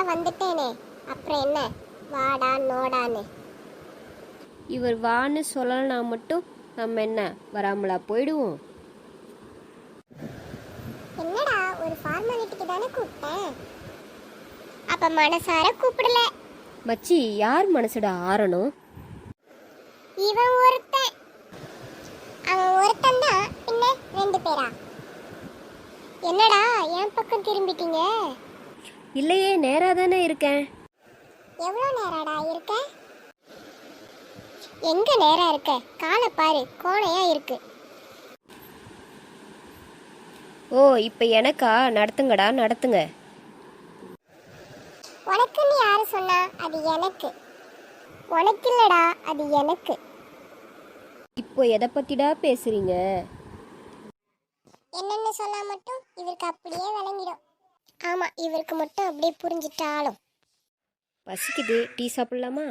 வந்துட்டேனே, அப்புறம் என்ன வாடா நோடான்னு. இவர் வான்னு சொல்லனா மட்டும் நம்ம என்ன வராமலா போயிடுவோம்? என்னடா ஒரு ஃபார்மாலிட்டிக்கு தானே கூப்பிட்டேன், அப்ப மனசார கூப்பிடல. மச்சி, யார் மனசுட ஆறணும்? இவன் ஒருத்தன், அவன் ஒருத்தன் தான், பின்ன ரெண்டு பேரா? என்னடா என் பக்கம் திரும்பிட்டீங்க? இல்லையே, நேரா தானே இருக்கேன். எவ்வளோ நேராடா இருக்க? எங்க நேரா இருக்க? காலை பாரு, கோணையா இருக்கு. ஓ, இப்ப எனக்கா? நடத்துங்கடா நடத்துங்க. உனக்குன்னு யாரு சொன்னா? அது எனக்கு. உனக்கு இல்லடா, அது எனக்கு. இப்போ எதை பத்திடா பேசுறீங்க? என்னன்னு சொன்னா மட்டும் இவருக்கு அப்படியே விளங்கிடும். ஆமா, இவருக்கு மட்டும் அப்படியே புரிஞ்சிட்டாலும். பசிக்குது, டீ சாப்பிடலாமா?